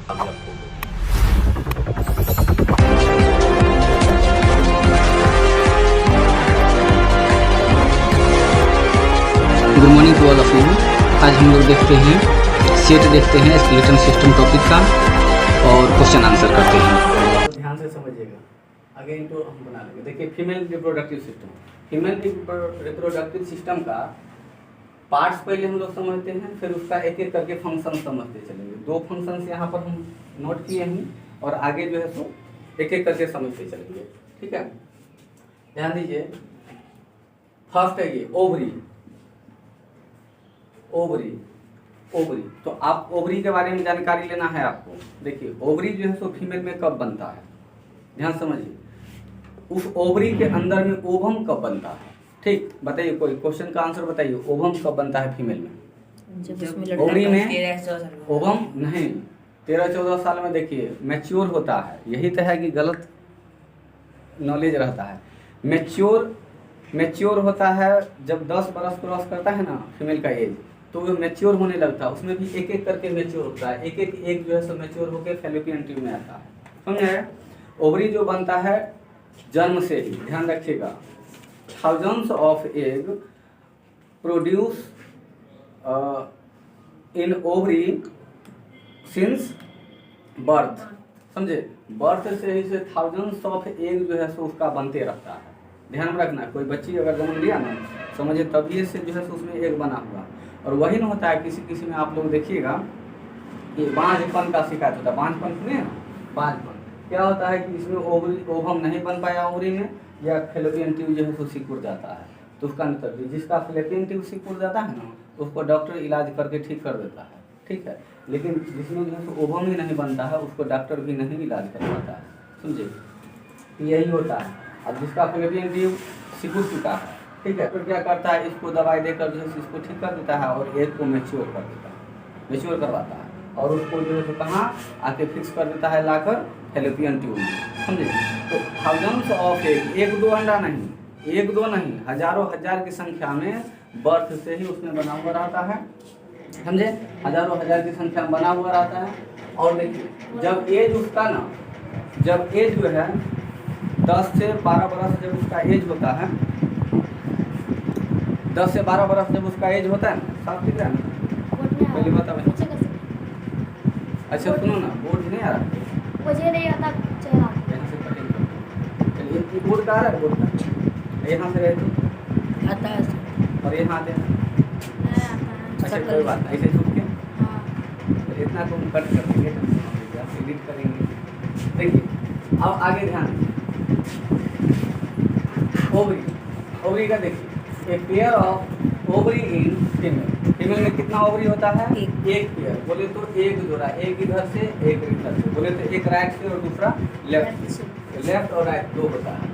Good morning to all of you. आज हम लोग देखते हैं सेट देखते हैं स्केलेटन सिस्टम टॉपिक का और क्वेश्चन आंसर करते हैं। तो ध्यान से समझिएगा, अगेन तो हम बना लेंगे। देखिए female reproductive system, female reproductive system का पार्ट्स पहले हम लोग समझते हैं, फिर उसका एक एक करके फंक्शन समझते चलेंगे। दो फंक्शंस यहाँ पर हम नोट किए हैं और आगे जो है सो एक एक करके समझते चलेंगे। ठीक है, ध्यान दीजिए। फर्स्ट है ये ओवरी। ओवरी ओवरी तो आप ओवरी के बारे में जानकारी लेना है आपको। देखिए ओवरी जो है सो फीमेल में कब बनता है, ध्यान समझिए। उस ओवरी के अंदर में ओवम कब बनता है, ठीक बताइए, कोई क्वेश्चन का आंसर बताइए। ओवम कब बनता है फीमेल में? जब ओवरी में ओवम नहीं, 13-14 साल में देखिए मैच्योर होता है। यही तो है कि गलत नॉलेज रहता है। मैच्योर होता है जब 10 बरस क्रॉस करता है ना फीमेल का एज, तो वो मैच्योर होने लगता है। उसमें भी एक एक करके मैच्योर होता है, एक एक जो है सो मैच्योर होकर फैलोपियन ट्यूब में आता है, समझे। ओवरी जो बनता है जन्म से ही, ध्यान रखिएगा। Thousands of egg produce in ovary since birth, समझे। बर्थ से ही से थाउजेंड्स ऑफ एग जो है सो उसका बनते रहता है। ध्यान में रखना, कोई बच्ची अगर जन्म लिया ना, समझे, तभी से जो है सो उसमें एग बना हुआ। और वही ना होता है किसी किसी में, आप लोग देखिएगा कि बांझपन का शिकायत होता है। बांझपन सुनिए ना, बांझपन क्या होता है कि इसमें ओवम नहीं बन पाया ओवरी में, या फैलोपियन ट्यूब जो है सो सिकुड़ जाता है। तो उसका मतलब जिसका फैलोपियन ट्यूब सिकुड़ जाता है ना, तो उसको डॉक्टर इलाज करके ठीक कर देता है, ठीक है। लेकिन जिसमें जो है सो ओवम ही नहीं बनता है, उसको डॉक्टर भी नहीं इलाज कर पाता है, समझे। यही होता है। अब जिसका फैलोपियन ट्यूब सिकुड़ चुका है, ठीक है, तो क्या करता है, इसको दवाई देकर जो है इसको ठीक कर देता है और एग को मैच्योर कर देता है, मैच्योर करवाता है। और उसको जो है तो कहाँ आके फिक्स कर देता है, लाकर फैलोपियन ट्यूब में, समझे। तो थाउजेंड्स ऑफ एग, एक दो अंडा नहीं, एक दो नहीं, हजारों हजार की संख्या में बर्थ से ही उसमें बना हुआ रहता है, समझे। हजारों हजार की संख्या में बना हुआ रहता है। और देखिए जब एज उसका ना, जब एज जो है 10 से 12 बरस जब उसका एज होता है, 10 से 12 बरस जब उसका एज होता है ना, साफ दिख रहा है ना, पहले बताओ। अच्छा सुनो ना, बोर्ड नहीं आ रहा, मुझे नहीं आता चला। यहाँ से कटिंग करो। चलिए बोर्ड का आ रहा है, बोर्ड का यहाँ से रहती आता है और यहाँ आते हैं। अच्छा कोई बात नहीं, ऐसे छूट के तो इतना तो हम कट कर देंगे, एडिट करेंगे। देखिए अब आगे ध्यान दीजिए। ओवरी, ओवरी का देखिए, एक pair of ovary in female. Female में कितना ओवरी होता है? एक पेयर। बोले तो एक जोड़ा, एक इधर से एक इधर से। बोले तो एक राइट से और दूसरा लेफ्ट से, लेफ्ट और राइट दो होता है।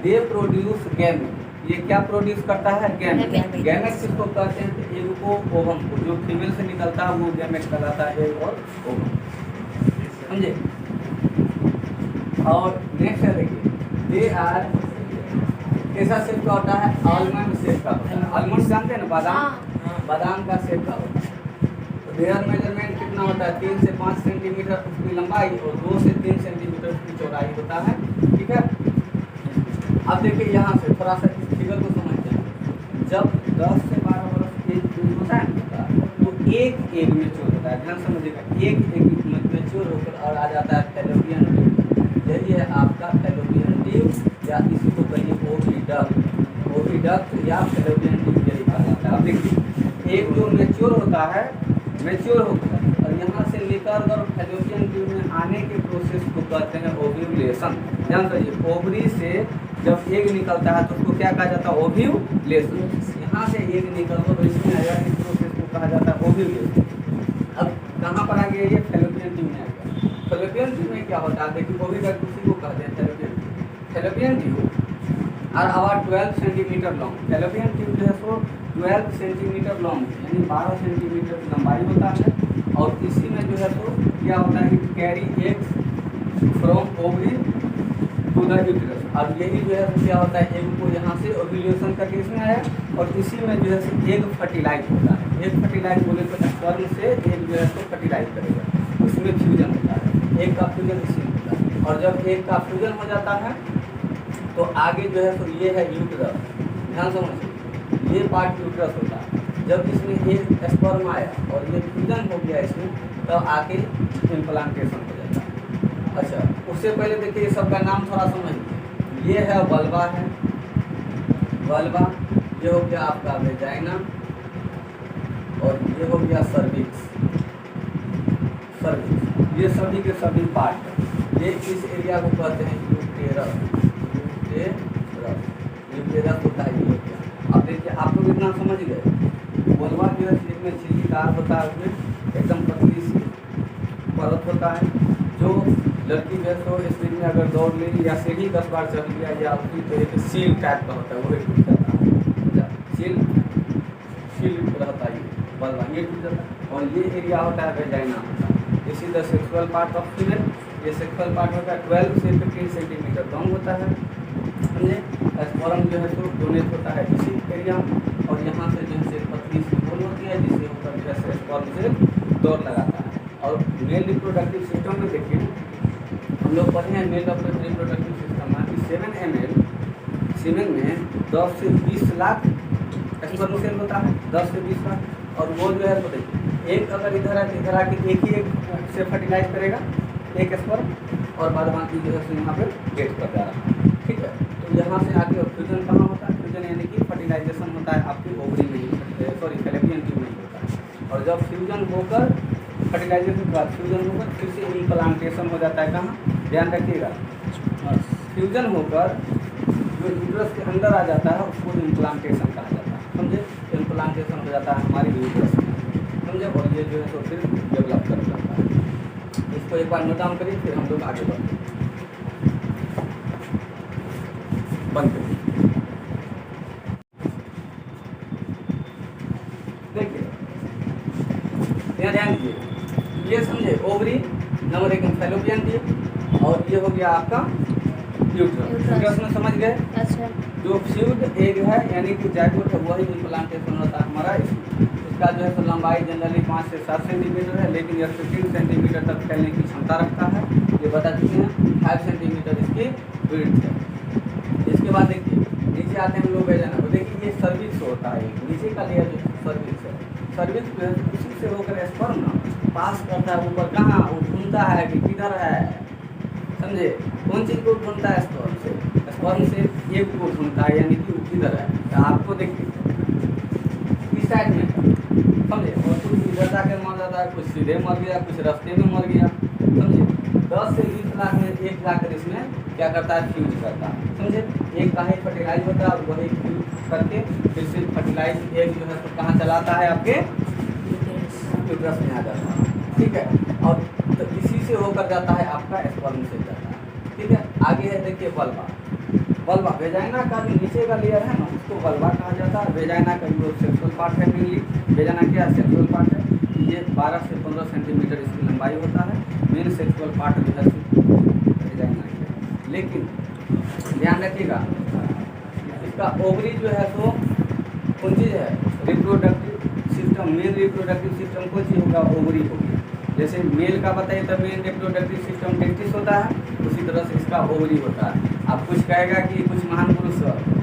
They produce gamete. ये क्या प्रोड्यूस करता है? गैमेट। गैमेट किसको कहते हैं? तो एग को, ओवम को। जो फीमेल से निकलता है वो गैमेट कहलाता है, एग और ओवम, समझे। और नेक्स्ट है देखिए, दे आर कैसा शेप का होता है? आलमंड शेप का होता है। आलमंड जानते हैं ना, बादाम, बादाम का शेप का होता है। तो देयर मेजरमेंट कितना होता है? 3 से 5 सेंटीमीटर उसकी लंबाई और 2 से 3 सेंटीमीटर उसकी चौड़ाई होता है, ठीक है। अब देखिए यहाँ से थोड़ा सा इस फिगर को समझते हैं। जब 10 से 12 वर्ष एज होता है तो एक एग मैच्योर होता है, ध्यान समझिएगा। एक एग मैच्योर होकर और आ जाता है फैलोपियन ट्यूब। यही है आपका फैलोपियन ट्यूब, या इसी को कहिए ओविडक्ट। ओविडक्ट या फैलोपियन ट्यूब यही कहा जाता है। अब देखिए एक जो मैच्योर होता है, मैच्योर होता है और यहाँ से लेकर और फैलोपियन ट्यूब में आने के प्रोसेस को कहते हैं ओव्यूलेशन। ध्यान करिए, ओवरी से जब एग निकलता है तो उसको क्या कहा जाता है? ओव्यूलेशन। यहाँ से एग निकलता तो इसमें आया, इस प्रोसेस को कहा जाता है ओव्यूलेशन। अब कहाँ पर आ गया ये? फैलोपियन ट्यूब में आ गया। फैलोपियन ट्यूब में क्या होता है? देखिए ओविडक्ट उसी को कहते हैं fallopian tube. Fallopian tube are about 12 centimetre long. Fallopian tube जो है सो 12 सेंटीमीटर लॉन्ग, यानी 12 सेंटीमीटर की लंबाई होता है। और इसी में जो है सो क्या होता है? Carry eggs from ovary to the uterus. अब यही जो है क्या होता है? एग को यहाँ से ओव्यूलेशन का केस में आया और इसी में जो है एग फर्टिलाइज होता है। एग फर्टिलाइज बोले तो स्पर्म से एग जो है तो फर्टिलाइज करेगा। उसी इसमें फ्यूजन होता है, एक का फ्यूजन इसमें होता है। और जब एक का फ्यूजन हो जाता है तो आगे जो है तो ये है यूट्रस, ध्यान समझिए, ये पार्ट यूट्रस होता है। जब इसमें एक स्पर्म आया और ये फ्यूजन हो गया इसमें, तो आके इम्प्लांटेशन हो जाता है। अच्छा, उससे पहले देखिए ये सबका नाम थोड़ा समझिए। ये है वल्वा है, वल्वा, ये हो गया आपका वेजाइना, और ये हो गया सर्विक्स, सर्विक्स। ये सभी के सभी पार्ट है। ये इस एरिया को कहते हैं यूटेरस, यूटेरस, यूटेरस होता है ये हो गया। अब देखिए आप लोग इतना समझ गए, वल्वा जो है इसमें झिल्लीदार होता है, उसमें एकदम पतली सी परत होता है। जो लड़की जो है तो स्पीड में अगर दौड़ ले या सीढ़ी 10 बार चढ़ लिया या उसकी तो एक सील टाइप का होता है, वो टूट जाता है। सील रहता है वल्वा, ये टूट जाता है। और ये एरिया होता है वेजाइना होता है। This is the sexual part of female. ये सेक्सुअल पार्ट होता है 12 से 15 सेंटीमीटर लॉन्ग होता है, समझे। स्पर्म जो है तो डोनेट होता है इसी एरिया, और यहाँ से जो है पतली सी होल होती है जिससे ऊपर जो है स्पर्म से दौड़ लगाता है। और मेल रिप्रोडक्टिव सिस्टम में देखिए, हम लोग पढ़े हैं मेल रिप्रोडक्टिव सिस्टम में कि 7 ml सीमेन में 10 से 20 लाख स्पर्म सेल होता है, 10 से 20 लाख। और वो जो है तो देखिए, एक अगर इधर है तो इधर आके एक ही एक से फर्टिलाइज करेगा, एक स्पर्म, और बाद बाकी जो है यहाँ पर गेट कर जा रहा है, ठीक है। तो यहाँ से आके फ्यूजन कहाँ होता है? फ्यूजन यानी कि फर्टिलाइजेशन होता है आपकी ओवरी में ही, सॉरी फैलोपियन ट्यूब में ही होता है। और जब फ्यूजन होकर फर्टिलाइजेशन के बाद फ्यूजन होकर फिर से इम्प्लांटेशन हो जाता है, कहाँ ध्यान रखिएगा, फ्यूजन होकर जो यूट्रस के अंदर आ जाता है उसको इम्प्लांटेशन कहा जाता है, समझे। इम्प्लांटेशन हो जाता है हमारी यूट्रस में, समझे। और ये जो है तो फिर डेवलप कर जाता है। इसको एक बार नोट डाउन करिए, फिर हम लोग आगे बढ़ते हैं। बंद करिए। देखिए यहाँ ध्यान दीजिए, ये समझे ओवरी नंबर 1 फैलोपियन ट्यूब, और ये हो गया आपका यूट्रस। यूट्रस में समझ गए। अच्छा। जो फ्यूज्ड एग है यानी कि जाइगोट है वही इम्प्लांटेशन होता है हमारा। इसका जो है तो लंबाई जनरली 5 से 7 सेंटीमीटर है, लेकिन यह 15 सेंटीमीटर तक फैलने की क्षमता रखता है, ये बता चुके हैं। 5 सेंटीमीटर इसकी विड्थ है। इसके बाद देखिए नीचे आते हैं हम लोग वेजाइना को। देखिए ये सर्विक्स होता है, नीचे का लेयर जो सर्विक्स है, सर्विक्स जो है उसी से होकर स्पर्म ना पास करता है ऊपर, कहाँ वो ढूंढता है कि किधर है, समझे। कौन चीज़ को ढूंढता है? स्पर्म से। स्पर्म से एक को ढूंढता है यानी कि वो किधर है। तो आपको देखिए इस साइड में, समझे। और कुछ इधर जाकर मर जाता है, कुछ सीधे मर गया, कुछ रास्ते में मर गया, समझे। 10 से 20 लाख में एक जाकर इसमें क्या करता है? फ्यूज करता है, समझे। एक का ही फर्टिलाइज होता है और वही फ्यूज करके फिर से फर्टिलाइज एक जो है तो कहाँ चलाता है? आपके यूट्रस में आ जाता है, ठीक है। और तो इसी से होकर जाता है आपका स्पर्म से जाता है, ठीक है। आगे है देखिए वल्वा। वल्वा वेजाइना का जो नीचे का लेयर है ना उसको वल्वा कहा जाता है। वेजाइना का जो सेक्सुअल पार्ट है मेनली, वेजाइना क्या सेक्सुअल पार्ट है, ये 12 से 15 सेंटीमीटर इसकी लंबाई होता है। मेन सेक्सुअल पार्ट जो है वेजाइना है। लेकिन ध्यान रखिएगा इसका ओवरी जो है तो कौन चीज़ है? Reproductive system. Main reproductive system कौन चीज़ होगा? ओवरी होगी। जैसे मेल का बताइए तो मेन रिप्रोडक्टिव सिस्टम टेस्टिस होता है, उसी तरह से इसका ओवरी होता है। अब कुछ कहेगा कि कुछ महान पुरुष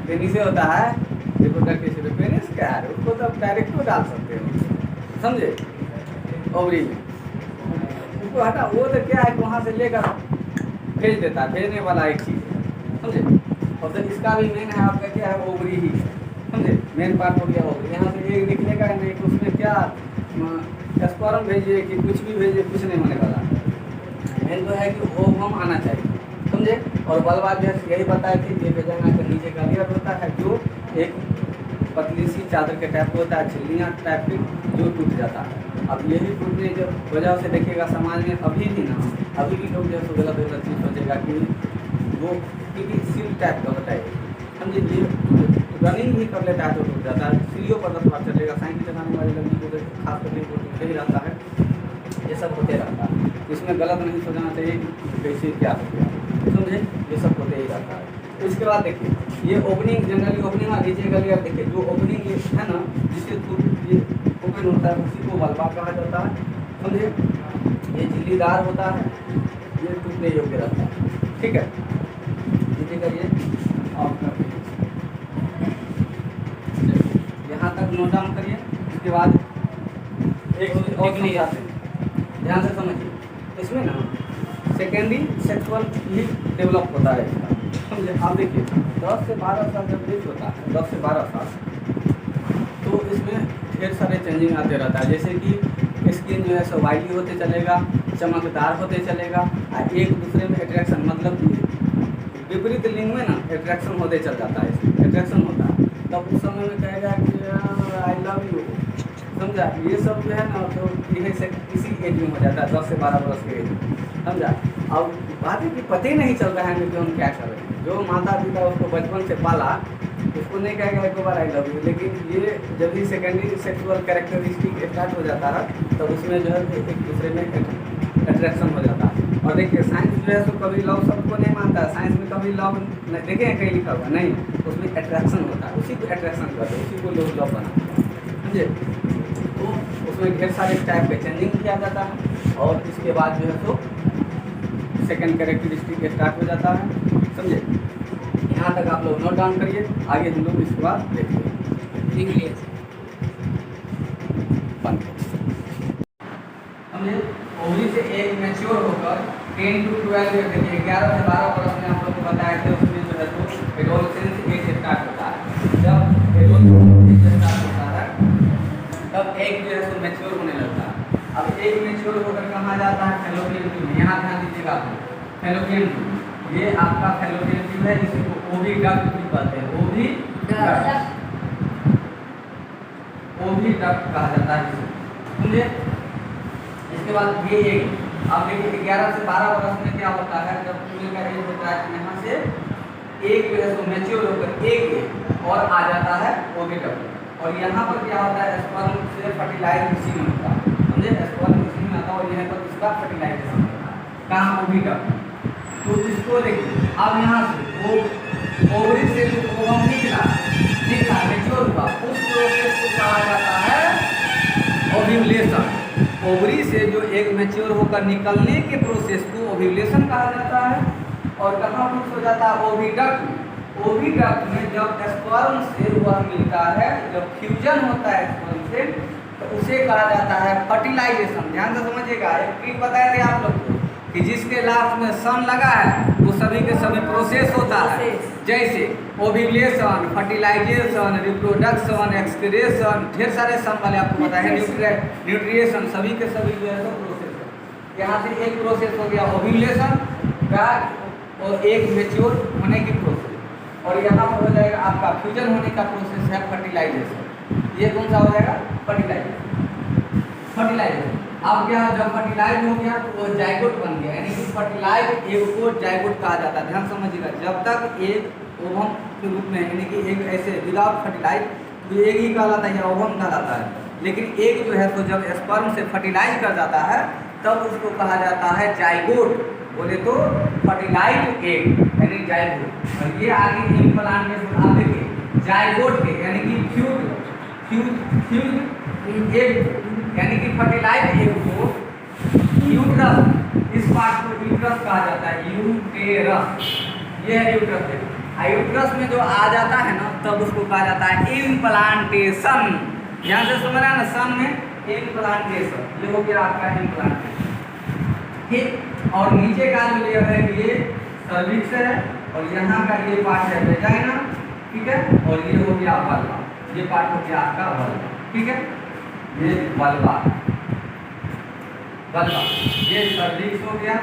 पेनिस से होता है रिप्रोडक्टिव सिस्टम, पेनिस क्या है? उसको तो आप डायरेक्ट डाल सकते हो, समझे, ओवरी में। उसको हटा, वो तो क्या है वहाँ से लेकर भेज देता है, भेजने वाला एक चीज़ है, समझे। और तो इसका भी मेन है आपका क्या है? ओवरी ही है, समझे। मेन पार्ट हो गया ओवरी। यहाँ से एक निकलेगा नहीं तो उसमें क्या स्पर्म भेजिए कि कुछ भी भेजिए, कुछ नहीं होने वाला। मेन तो है कि ओवम आना चाहिए, समझे। और वल्वा जो है यही बताया कि ये वेजाइना के नीचे का लेयर होता है जो एक पतली सी चादर के टाइप होता है, झिल्लियाँ टाइप की, जो टूट जाता है। अब यही टूटने की वजह से देखिएगा समाज में अभी भी ना, अभी भी लोग जैसे गलत चीज़ सोचेगा कि वो क्योंकि सील टाइप का होता है, समझे। ये रनिंग भी कर लेता है तो टूट जाता है। सीढ़ियों पर 10 बार चलेगा, साइकिल चलाने वाली लड़की को खास करके वो टूटते ही रहता है। ये सब होते रहता है, इसमें गलत नहीं सोचना चाहिए कि कैसे क्या हो गया, समझे। ये सब होते ही रहता है। इसके बाद देखिए ये ओपनिंग, जनरली ओपनिंग और नीचे का लेयर देखिए, जो ओपनिंग है ना जिससे ये ओपन होता है उसी को वल्वा कहा जाता है, समझे, ये झिल्लीदार होता है, ये टूटने योग्य रहता है। ठीक है, नीचे करिए ऑफ कर दीजिए, यहाँ तक नोट डाउन करिए। इसके बाद एक चीज और समझाते हैं, ध्यान से समझिए। इसमें ना सेकेंडरी सेक्सुअल ही डेवलप होता है इसका, समझे। आप देखिए 10 से 12 साल जब एज होता है, 10 से 12 साल, तो इसमें ढेर सारे चेंजिंग आते रहता है। जैसे कि स्किन जो है सो वाइटली होते चलेगा, चमकदार होते चलेगा, और एक दूसरे में अट्रैक्शन, मतलब विपरीत लिंग में ना अट्रैक्शन होते चल जाता है, अट्रैक्शन होता है। तब उस समय में कहेगा कि आई लव यू, समझा। ये सब जो है ना तो ये से किसी एज में हो जाता है, 10 से 12 वर्ष के एज में, समझा। अब बात है कि पता ही नहीं चल रहा है कि हम क्या कर रहे हैं। जो माता पिता उसको बचपन से पाला, उसको नहीं कहेगा एक बार आई लव यू, लेकिन ये जब भी सेकेंडरी सेक्सुअल कैरेक्टरिस्टिक स्टार्ट हो जाता है, तब उसमें जो है एक दूसरे में अट्रैक्शन हो जाता है। और देखिए साइंस जो है तो कभी लव शब्द को नहीं मानता है, साइंस में कभी लव देखे कहीं लिखा हुआ नहीं, उसमें अट्रैक्शन होता है, उसी को अट्रैक्शन कहते हैं, उसी को लोग लव बनाते हैं, समझे। तो उसमें ढेर सारे टाइप के चेंजिंग किया जाता है, और इसके बाद जो है तो सेकेंड कैरेक्टरिस्टिक स्टार्ट हो जाता है, समझे। यहाँ तक आप लोग नोट डाउन करिए, आगे हम लोग इसके बाद देखिए। समझे, ओवरी से एक मैच्योर होकर 10 to 12 ईयर, देखिए 11 से 12 वर्ष में आप लोग को बताया थे, उसमें जो है तो एडोलसेंस एज स्टार्ट होता है। जब एडोलसेंस एज स्टार्ट होता है तब एक जो है तो मैच्योर होने लगता है। अब एक मैच्योर होकर कहाँ जाता है, फैलोपियन ट्यूब में। यहाँ ध्यान दीजिएगा आप लोग, फैलोपियन ट्यूब, ये आपका फैलोपियन ट्यूब है, इसी को ओविडक्ट भी कहते हैं, ओविडक्ट, ओविडक्ट कहा जाता है इसे, समझे। इसके बाद ये एक, अब देखिए 11 से 12 वर्ष में क्या होता है, जब फीमेल का एज होता है, यहाँ से एक जो है तो मैच्योर होकर एक और आ जाता है ओविडक्ट, और यहाँ पर क्या होता है, स्पर्म से फर्टिलाइज इसी में होता है, समझे। स्पर्म इसी में आता है और यहाँ पर इसका फर्टिलाइजेशन होता है, कहाँ, ओविडक्ट। तो इसको देखिए, अब यहाँ से ओवरी से जो ओवम निकला मैच्योर हुआ, उस प्रोसेस को कहा जाता है ओव्यूलेशन। ओवरी से जो एग मैच्योर होकर निकलने के प्रोसेस को ओव्यूलेशन कहा जाता है। और कहाँ फिक्स हो जाता है, ओविडक्ट। ओविडक्ट में जब स्पर्म से वह मिलता है, जब फ्यूजन होता है स्पर्म से, तो उसे कहा जाता है फर्टिलाइजेशन। ध्यान से समझिएगा, एक ट्रिक बताए थे आप लोग को कि जिसके लास्ट में सन लगा है वो सभी के सभी प्रोसेस होता है, जैसे ओव्यूलेशन, फर्टिलाइजेशन, रिप्रोडक्शन, एक्सक्रीशन, ढेर सारे सन वाले आपको पता है, न्यूट्रिएशन, सभी के सभी जो है तो प्रोसेस है। यहाँ से एक प्रोसेस हो गया ओव्यूलेशन का, और एक मैच्योर होने की प्रोसेस, और यहाँ पर हो जाएगा आपका फ्यूजन होने का प्रोसेस है फर्टिलाइजेशन। ये कौन सा हो जाएगा, फर्टिलाइजेशन। फर्टिलाइजेशन अब क्या, जब फर्टिलाइज हो गया तो वो जाइगोट बन गया, यानी कि फर्टिलाइज एग को जाइगोट कहा जाता है। ध्यान समझिएगा, जब तक एक ओवम के रूप में, यानी कि एक ऐसे विदाउट फर्टिलाइज तो एग ही कहलाता है या ओवम कहलाता है, लेकिन एग जो है तो जब स्पर्म से फर्टिलाइज कर जाता है तब उसको कहा जाता है जाइगोट। बोले तो फर्टिलाइज एग यानी जाइगोट। और ये आगे इम्प्लांटेशन आप देखिए जाइगोट के, यानी कि फ्यूज एग, यानी कि फर्टिलाइज एग को यूट्रस, इस पार्ट को यूट्रस कहा जाता है, यूटेरस, ये है यूट्रस। यूट्रस में जो आ जाता है ना तब उसको कहा जाता है इम्प्लांटेशन। यहाँ से समझ रहा है ना, सन में इम्प्लांटेशन, ये हो गया आपका इम्प्लांटेशन, ठीक। और नीचे का जो लेयर है ये सर्विक्स है, और यहाँ का ये पार्ट है वेजाइना, ठीक है। और ये हो गया वल्वा, ये पार्ट हो गया आपका वल्वा, ठीक है। ये वल्वा, वल्वा, ये सर्विक्स हो गया,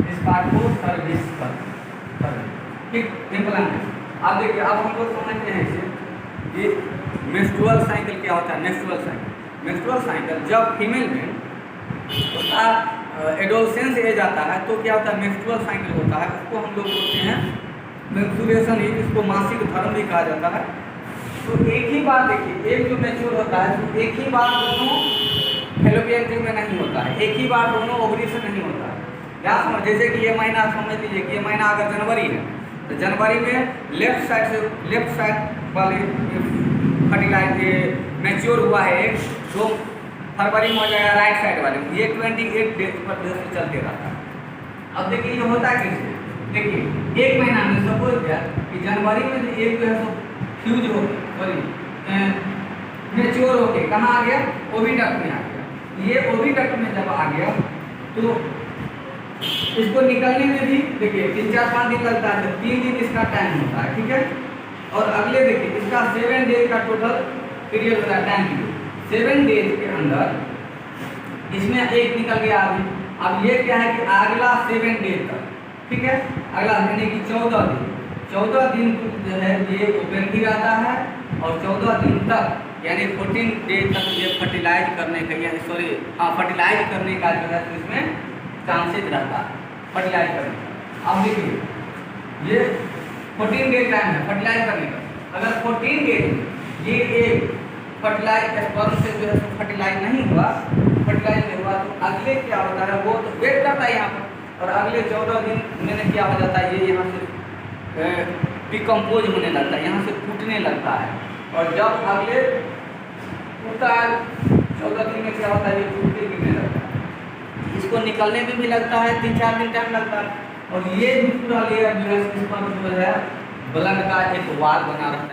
इस पार्ट को सर्विक्स कर, ठीक, इम्प्लांटेशन। अब देखिए, अब हम लोग समझते हैं इसे, ये मेंस्ट्रुअल साइकिल क्या होता है। मेंस्ट्रुअल साइकिल, मेंस्ट्रुअल साइकिल जब फीमेल में उसका एडोलसेंस एज आता है तो क्या होता है, मेंस्ट्रुअल साइकिल होता है, उसको हम लोग बोलते हैं मेंस्ट्रुएशन, इसको मासिक धर्म भी कहा जाता है। तो एक ही बार देखिए, एक जो मैच्योर होता है तो एक ही बार दोनों फैलोपियन ट्यूब में नहीं होता है, एक ही बार दोनों ओवरी से नहीं होता है। क्या समझ, जैसे कि ये महीना समझ लीजिए कि ये महीना अगर जनवरी है तो जनवरी में लेफ्ट साइड वाले फर्टिलाइज मैच्योर हुआ है एक, तो फरवरी में हो जाएगा राइट साइड वाले में, ये 28 डेज पर जो है चलते रहता है। अब देखिए ये होता है कैसे, देखिए एक महीना में सपोज दैट कि जनवरी में जो एक जो है सो फ्यूज हो सॉरी मेच्योर हो के कहाँ आ गया, ओविडक्ट में आ गया। ये ओविडक्ट में जब आ गया तो इसको निकलने में भी देखिए 3-4-5 दिन लगता है, 3 दिन इसका टाइम होता है, ठीक है। और अगले देखिए इसका 7 डेज का टोटल पीरियड होता है, टाइम पीरियड। 7 डेज के अंदर इसमें एक निकल गया अभी। अब ये क्या है कि अगला 7 डेज तक, ठीक है, अगला यानी कि 14 दिन जो है ये ओपन भी रहता है और 14 दिन तक यानी 14 डेज तक ये फर्टिलाइज करने का यानी सॉरी फर्टिलाइज करने का जो है तो इसमें चांसेस रहता है फर्टिलाइज करने का। अब देखिए ये 14 डेज टाइम है फर्टिलाइज करने का। अगर 14 डेज ये एक फर्टिलाइज स्पर्म से जो है फर्टिलाइज नहीं हुआ तो अगले क्या होता है वो तो वेट करता है यहाँ पर, और अगले 14 दिन में क्या हो जाता है ये यहाँ से डिकम्पोज होने लगता है, यहाँ से फूटने लगता है। और जब अगले फूटता है 14 दिन में क्या होता है ये फूट के गिरने लगता है, इसको निकलने में भी लगता है 3-4 दिन टाइम लगता है। और ये भी पूरा लेयर जो है इस पर जो है ब्लड का एक वाल बना रहता है।